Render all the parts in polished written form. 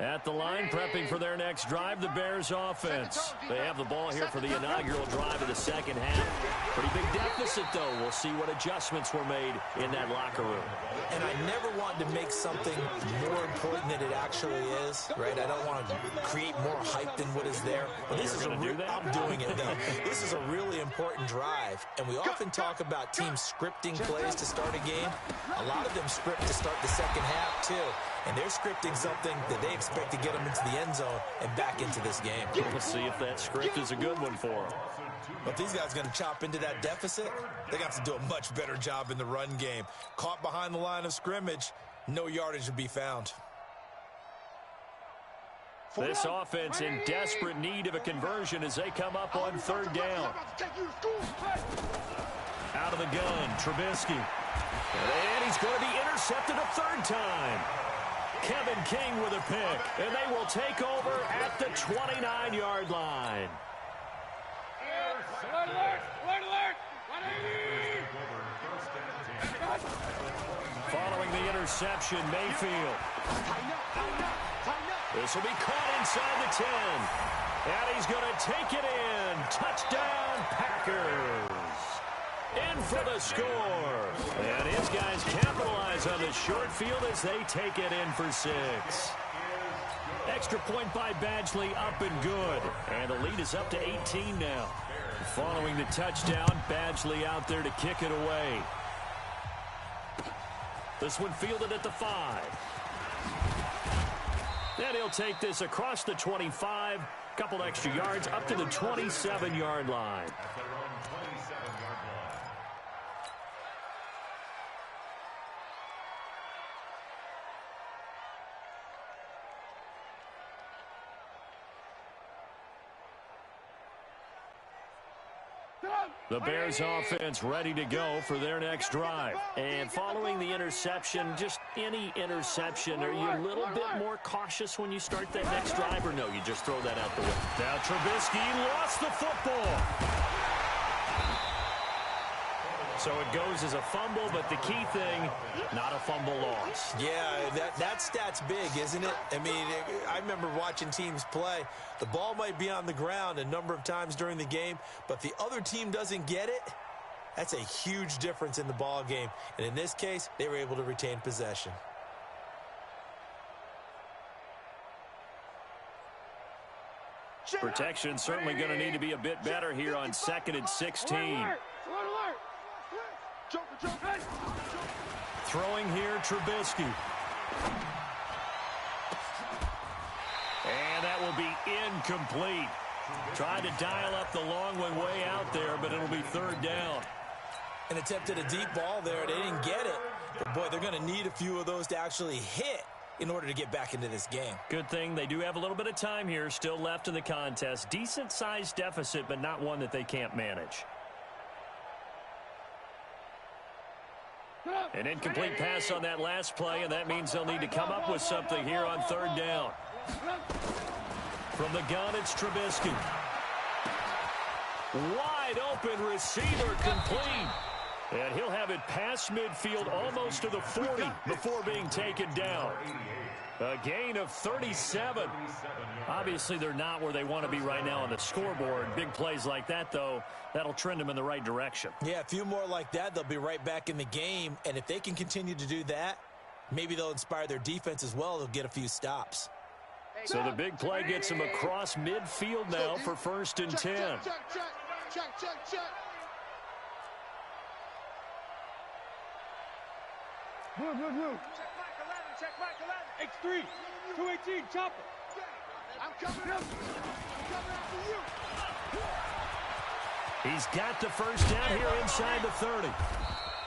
At the line, prepping for their next drive, the Bears offense. They have the ball here for the inaugural drive of the second half. Pretty big deficit, though. We'll see what adjustments were made in that locker room. And I never want to make something more important than it actually is, right? I don't want to create more hype than what is there. But this is I'm doing it, though. This is a really important drive. And we often talk about teams scripting plays to start a game. A lot of them script to start the second half, too. And they're scripting something that they expect to get them into the end zone and back into this game. We'll see if that script is a good one for them. But these guys are going to chop into that deficit. They're going to have to do a much better job in the run game. Caught behind the line of scrimmage, no yardage to be found. This offense in desperate need of a conversion as they come up on third down. Out of the gun, Trubisky. And he's going to be intercepted a third time. Kevin King with a pick, and they will take over at the 29-yard line. Following the interception, Mayfield. This will be caught inside the 10. And he's going to take it in. Touchdown, Packers. In for the score. And his guys capitalize on the short field as they take it in for 6. Extra point by Badgley, up and good. And the lead is up to 18 now. Following the touchdown, Badgley out there to kick it away. This one fielded at the 5. And he'll take this across the 25. Couple extra yards up to the 27-yard line. The Bears offense ready to go for their next drive. And following the interception, just any interception, are you a little bit more cautious when you start that next drive, or no, you just throw that out the way? Now Trubisky lost the football. So it goes as a fumble, but the key thing, not a fumble loss. Yeah, that stat's big, isn't it? I mean, I remember watching teams play. The ball might be on the ground a number of times during the game, but the other team doesn't get it. That's a huge difference in the ball game. And in this case, they were able to retain possession. Protection certainly going to need to be a bit better here on 2nd and 16. Throwing here, Trubisky. And that will be incomplete. Tried to dial up the long one way out there, but it'll be third down. And attempted a deep ball there. They didn't get it. But, boy, they're going to need a few of those to actually hit in order to get back into this game. Good thing they do have a little bit of time here still left in the contest. Decent-sized deficit, but not one that they can't manage. An incomplete pass on that last play, and that means they'll need to come up with something here on third down. From the gun, it's Trubisky. Wide open receiver, complete. And he'll have it past midfield almost to the 40 before being taken down. A gain of 37. Obviously, they're not where they want to be right now on the scoreboard. Big plays like that, though, that'll trend them in the right direction. Yeah, a few more like that, they'll be right back in the game. And if they can continue to do that, maybe they'll inspire their defense as well. They'll get a few stops. So the big play gets them across midfield now for 1st and 10. Check. Blue. Check Mike 11. X3, 218, chopper. I'm coming after you. He's got the first down here inside the 30.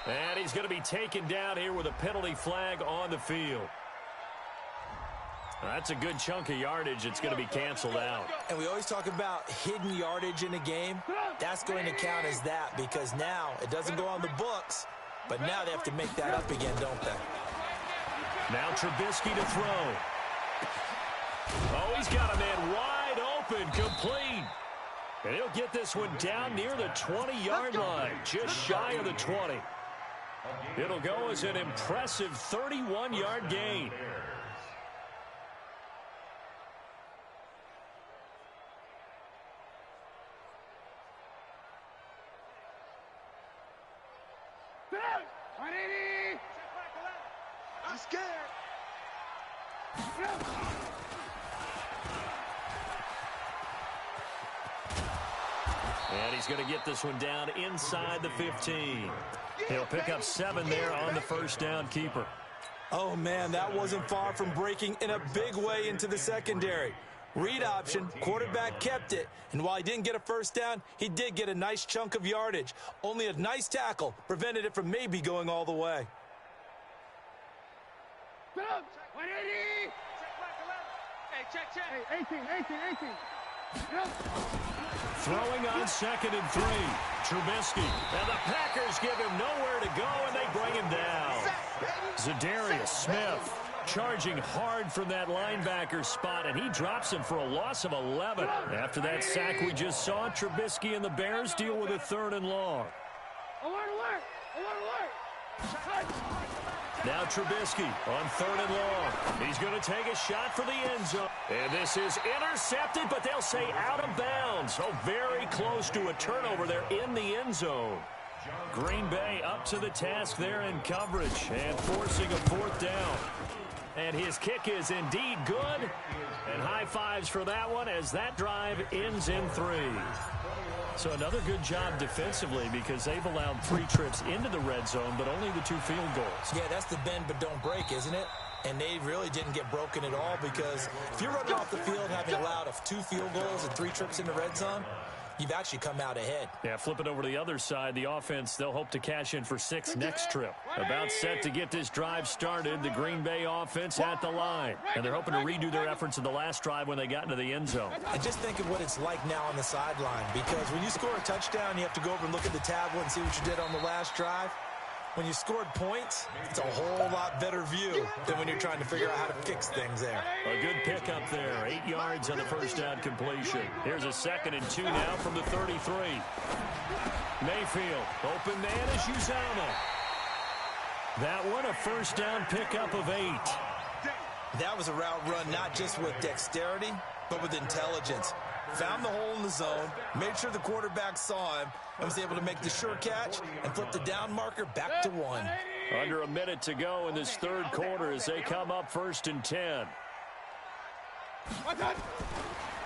And he's going to be taken down here with a penalty flag on the field. That's a good chunk of yardage. It's going to be canceled out. And we always talk about hidden yardage in a game. That's going to count as that because now it doesn't go on the books, but now they have to make that up again, don't they? Now Trubisky to throw. Oh, he's got a man wide open, complete. And he'll get this one down near the 20-yard line, just shy of the 20. It'll go as an impressive 31-yard gain. 180. I'm scared. And he's going to get this one down inside the 15. He'll pick up 7 there on the first down keeper. Oh, man, that wasn't far from breaking in a big way into the secondary. Read option, quarterback kept it, and while he didn't get a first down, he did get a nice chunk of yardage. Only a nice tackle prevented it from maybe going all the way. 180. Hey, check. Hey, 18. Throwing on 2nd and 3. Trubisky. And the Packers give him nowhere to go, and they bring him down. Zadarius Smith charging hard from that linebacker spot, and he drops him for a loss of 11. After that sack we just saw, Trubisky and the Bears deal with a 3rd and long. Alert. Now Trubisky on 3rd and long. He's going to take a shot for the end zone. And this is intercepted, but they'll say out of bounds. So very close to a turnover there in the end zone. Green Bay up to the task there in coverage and forcing a 4th down. And his kick is indeed good. And high fives for that one as that drive ends in 3. So another good job defensively because they've allowed 3 trips into the red zone, but only the 2 field goals. Yeah, that's the bend but don't break, isn't it? And they really didn't get broken at all because if you're running off the field having allowed 2 field goals and 3 trips in the red zone, you've actually come out ahead. Yeah, flip it over to the other side. The offense, they'll hope to cash in for 6 next trip. About set to get this drive started. The Green Bay offense at the line. And they're hoping to redo their efforts in the last drive when they got into the end zone. And just think of what it's like now on the sideline, because when you score a touchdown, you have to go over and look at the tablet and see what you did on the last drive. When you scored points, it's a whole lot better view than when you're trying to figure out how to fix things there. A good pickup there. 8 yards on the first down completion. Here's a 2nd and 2 now from the 33. Mayfield, open man is Uzomah. That one, a first down pickup of 8. That was a route run not just with dexterity, but with intelligence. Found the hole in the zone, made sure the quarterback saw him, and was able to make the sure catch and flip the down marker back to 1. Under a minute to go in this 3rd quarter as they come up 1st and 10.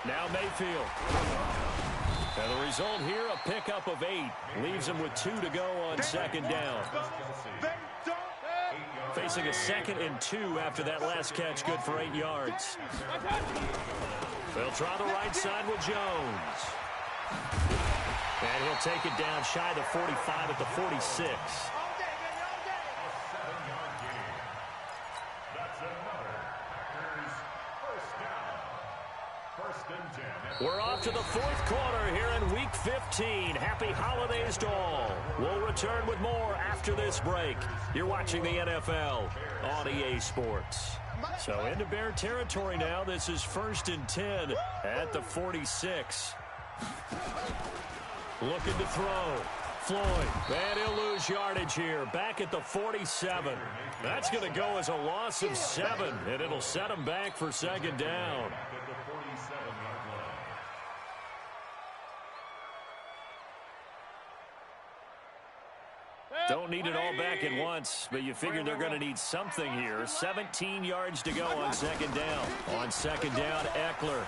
Now Mayfield. And the result here, a pickup of 8. Leaves him with 2 to go on 2nd down. Facing a 2nd and 2 after that last catch, good for 8 yards. They'll try the right side with Jones. And he'll take it down shy of the 45 at the 46. We're off to the 4th quarter here in Week 15. Happy holidays to all. We'll return with more after this break. You're watching the NFL on EA Sports. So into Bear territory now. This is 1st and 10 at the 46. Looking to throw. Floyd. And he'll lose yardage here. Back at the 47. That's going to go as a loss of 7. And it'll set him back for 2nd down. Don't need it all back at once, but you figure they're going to need something here. 17 yards to go on 2nd down. On 2nd down, Eckler.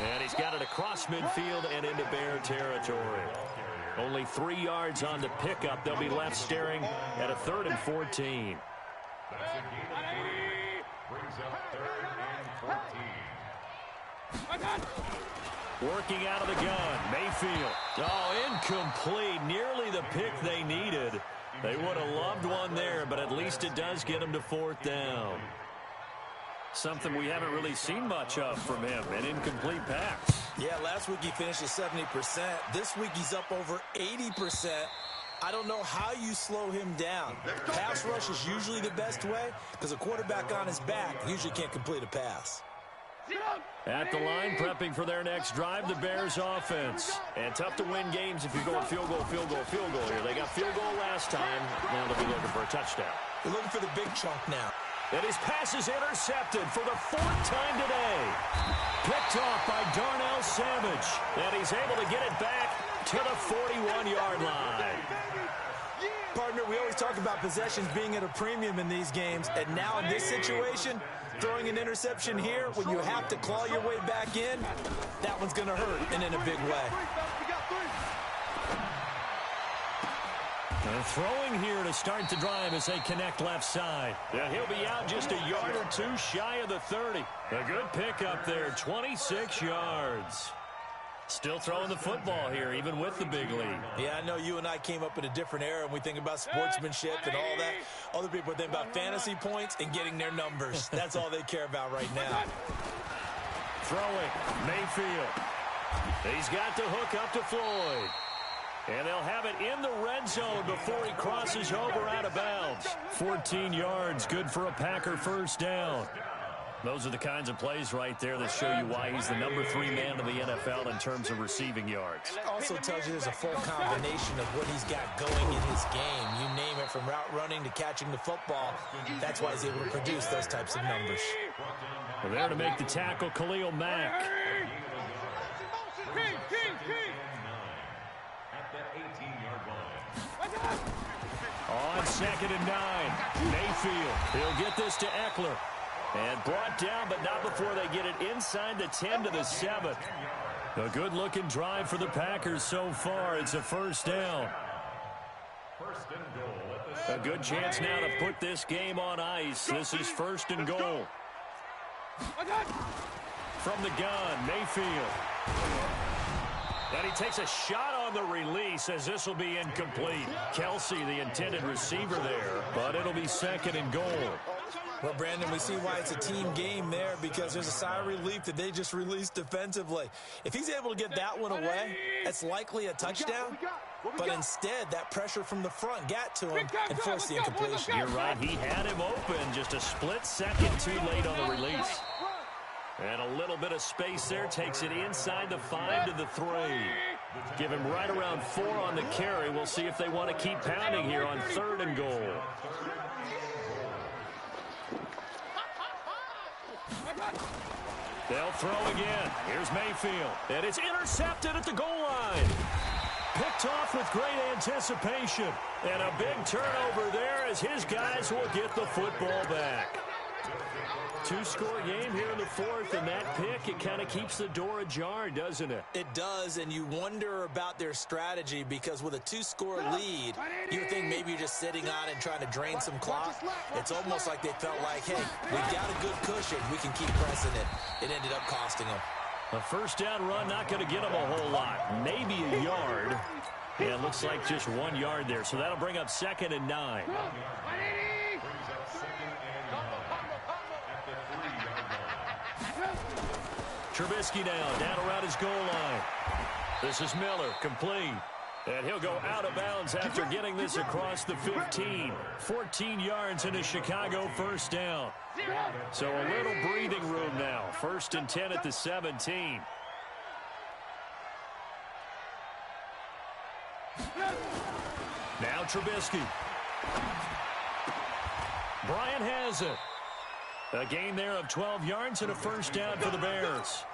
And he's got it across midfield and into Bear territory. Only 3 yards on the pickup. They'll be left staring at a 3rd and 14. Working out of the gun, Mayfield. Oh, incomplete. Nearly the pick they needed. They would have loved one there, but at least it does get them to 4th down. Something we haven't really seen much of from him, an incomplete pass. Yeah, last week he finished at 70%. This week he's up over 80%. I don't know how you slow him down. Pass rush is usually the best way because a quarterback on his back usually can't complete a pass. At the line, prepping for their next drive, the Bears offense. And tough to win games if you're going field goal here. They got field goal last time. Now they'll be looking for a touchdown. They're looking for the big chunk now. And his pass is intercepted for the 4th time today. Picked off by Darnell Savage. And he's able to get it back to the 41-yard line. Partner, we always talk about possessions being at a premium in these games, and now in this situation, throwing an interception here when you have to claw your way back in, that one's going to hurt, and in a big way. And throwing here to start the drive as they connect left side. Yeah, he'll be out just a yard or two shy of the 30. A good pickup there, 26 yards. Still throwing the football here, even with the big lead. Yeah, I know you and I came up in a different era, and we think about sportsmanship and all that. Other people think about fantasy points and getting their numbers. That's all they care about right now. Throwing, Mayfield. He's got the hook up to Floyd. And they'll have it in the red zone before he crosses over out of bounds. 14 yards, good for a Packer first down. Those are the kinds of plays right there that show you why he's the number 3 man in the NFL in terms of receiving yards. It also tells you there's a full combination of what he's got going in his game. You name it, from route running to catching the football. That's why he's able to produce those types of numbers. Well, there to make the tackle, Khalil Mack. On 2nd and 9, Mayfield. He'll get this to Eckler. And brought down, but not before they get it inside the 10 to the 7. A good-looking drive for the Packers so far. It's a first down. A good chance now to put this game on ice. This is 1st and goal. From the gun, Mayfield. And he takes a shot on the release as this will be incomplete. Kelsey, the intended receiver there, but it'll be 2nd and goal. Well, Brandon, we see why it's a team game there, because there's a sigh of relief that they just released defensively. If he's able to get that one away, that's likely a touchdown. But instead, that pressure from the front got to him and forced the incompletion. You're right. He had him open just a split second too late on the release. And a little bit of space there takes it inside the 5 to the 3. Give him right around 4 on the carry. We'll see if they want to keep pounding here on 3rd and goal. They'll throw again. Here's Mayfield. And it's intercepted at the goal line. Picked off with great anticipation. And a big turnover there as his guys will get the football back. 2-score game here in the 4th, and that pick, it kind of keeps the door ajar, doesn't it? It does, and you wonder about their strategy, because with a 2-score lead, you think maybe you're just sitting on it and trying to drain some clock. It's almost like they felt like, hey, we've got a good cushion. We can keep pressing it. It ended up costing them. A first down run, not going to get them a whole lot. Maybe a yard. Yeah, it looks like just 1 yard there, so that'll bring up 2nd and 9. Trubisky now, down around his goal line. This is Miller, complete. And he'll go out of bounds after getting this across the 15. 14 yards into Chicago first down. So a little breathing room now. 1st and 10 at the 17. Now Trubisky. Bryant has it. A gain there of 12 yards and a first down for the Bears.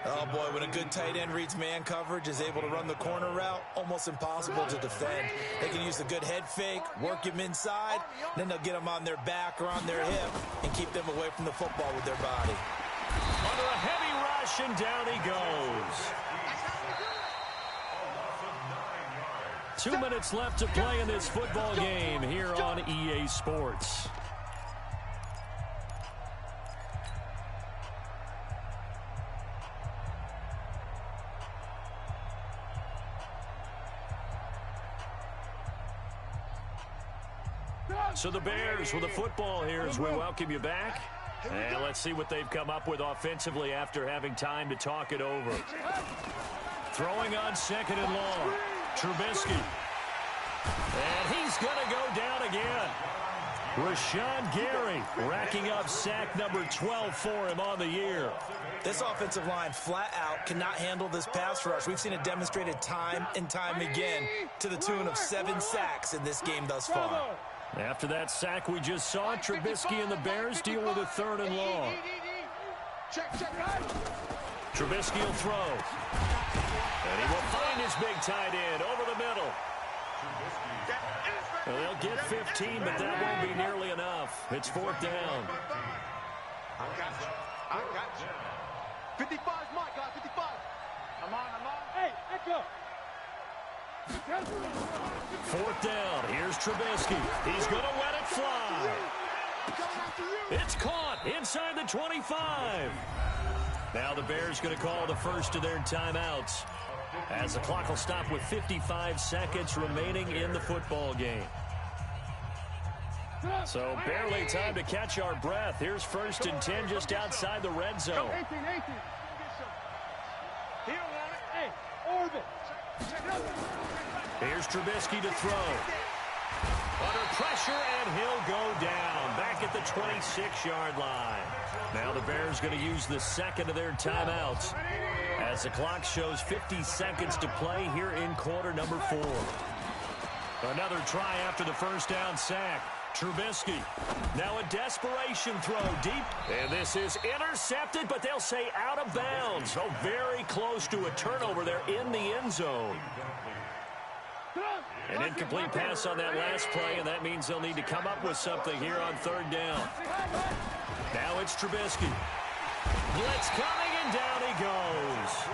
Oh, boy, when a good tight end reads man coverage, is able to run the corner route, almost impossible to defend. They can use a good head fake, work him inside, then they'll get him on their back or on their hip and keep them away from the football with their body. Under a heavy rush, and down he goes. 2 minutes left to play in this football game here on EA Sports. So the Bears with the football here as we welcome you back. And let's see what they've come up with offensively after having time to talk it over. Throwing on 2nd and long. Trubisky. And he's going to go down again. Rashawn Gary racking up sack number 12 for him on the year. This offensive line flat out cannot handle this pass rush. We've seen it demonstrated time and time again to the tune of 7 sacks in this game thus far. After that sack we just saw, Trubisky and the Bears deal with a 3rd and long. Trubisky will throw. And he will find his big tight end over the middle. Well, they'll get 15, but that won't be nearly enough. It's 4th down. I got you. 55 is mine, guys. 55. I'm on. Hey, echo. 4th down. Here's Trubisky. He's going to let it fly. It's caught inside the 25. Now the Bears going to call the first of their timeouts, as the clock will stop with 55 seconds remaining in the football game. So barely time to catch our breath. Here's 1st and 10 just outside the red zone. 18. Hey, orbit. Here's Trubisky to throw. Under pressure, and he'll go down back at the 26-yard line. Now the Bears going to use the second of their timeouts, as the clock shows 50 seconds to play here in quarter number 4. Another try after the first down sack. Trubisky, now a desperation throw deep, and this is intercepted, but they'll say out of bounds. Oh, very close to a turnover there in the end zone. An incomplete pass on that last play, and that means they'll need to come up with something here on 3rd down. Now it's Trubisky. Blitz coming, and down he goes.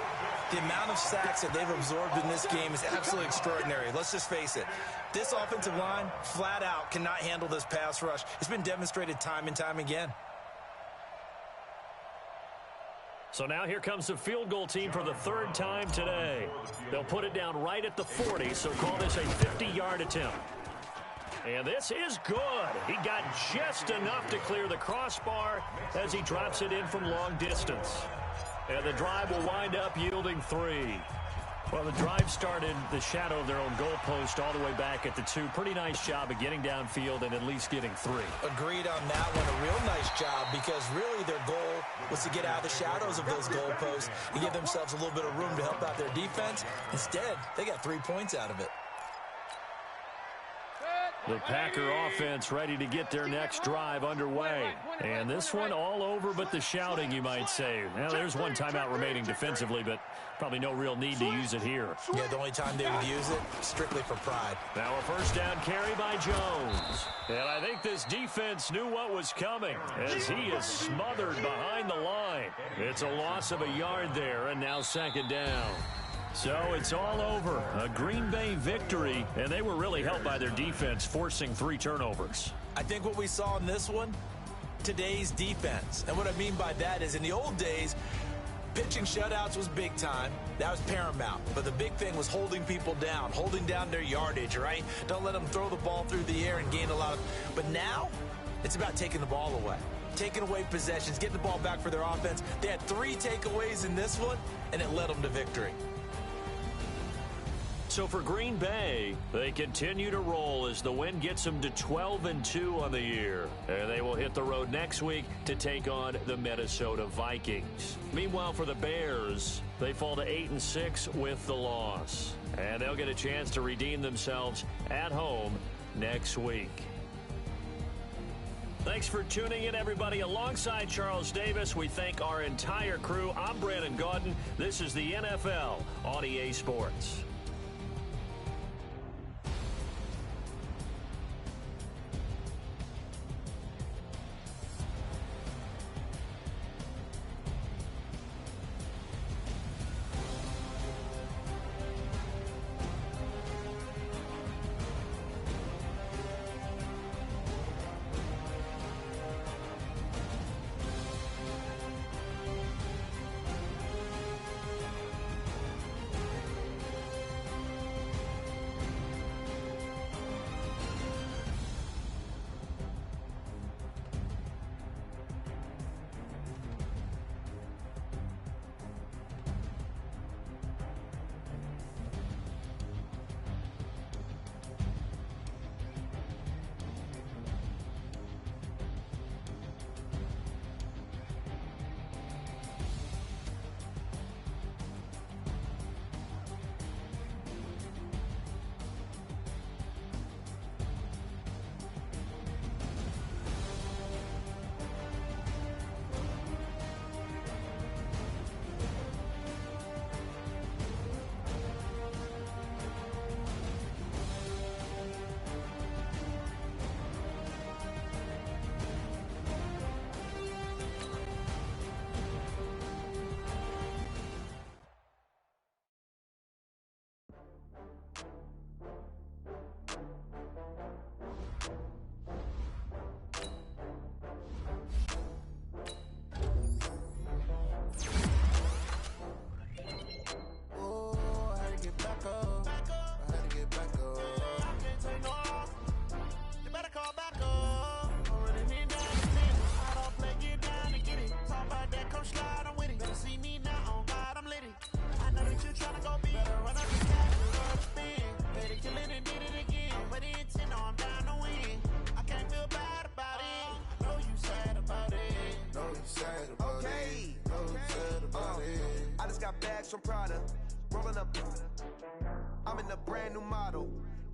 The amount of sacks that they've absorbed in this game is absolutely extraordinary. Let's just face it. This offensive line, flat out, cannot handle this pass rush. It's been demonstrated time and time again. So now here comes the field goal team for the 3rd time today. They'll put it down right at the 40, so call this a 50-yard attempt. And this is good. He got just enough to clear the crossbar as he drops it in from long distance. And the drive will wind up yielding 3. Well, the drive started the shadow of their own goalpost all the way back at the 2. Pretty nice job of getting downfield and at least getting 3. Agreed on that one. A real nice job, because really their goal was to get out of the shadows of those goalposts and give themselves a little bit of room to help out their defense. Instead, they got 3 points out of it. The Packer offense ready to get their next drive underway. And this one all over but the shouting, you might say. Now, there's one timeout remaining defensively, but probably no real need to use it here. Yeah, the only time they would use it, strictly for pride. Now a first down carry by Jones. And I think this defense knew what was coming, as he is smothered behind the line. It's a loss of a yard there, and now 2nd down. So it's all over. A Green Bay victory, and they were really helped by their defense, forcing 3 turnovers. I think what we saw in this one, today's defense. And what I mean by that is, in the old days, pitching shutouts was big time. That was paramount. But the big thing was holding people down, holding down their yardage, right? Don't let them throw the ball through the air and gain a lot of... But now, it's about taking the ball away. Taking away possessions, getting the ball back for their offense. They had 3 takeaways in this one, and it led them to victory. So for Green Bay, they continue to roll as the win gets them to 12-2 on the year. And they will hit the road next week to take on the Minnesota Vikings. Meanwhile, for the Bears, they fall to 8-6 with the loss. And they'll get a chance to redeem themselves at home next week. Thanks for tuning in, everybody. Alongside Charles Davis, we thank our entire crew. I'm Brandon Gaudin. This is the NFL on EA Sports. got bags from Prada, rolling up. I'm in a brand new model.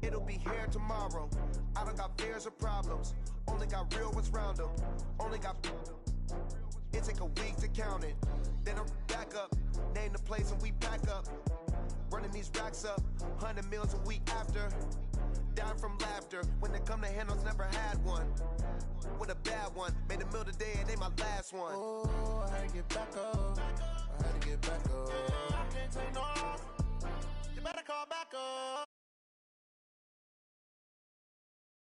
It'll be here tomorrow. I don't got fears or problems. Only got real ones round them. Only got. It take a week to count it. Then I'm back up. Name the place and we pack up. Running these racks up. 100 meals a week after. Down from laughter. When they come to handles, never had one. With a bad one. Made a meal today and they my last one. Oh, I had to get back up. I had to get back up. I can't take no loss. You better call back up.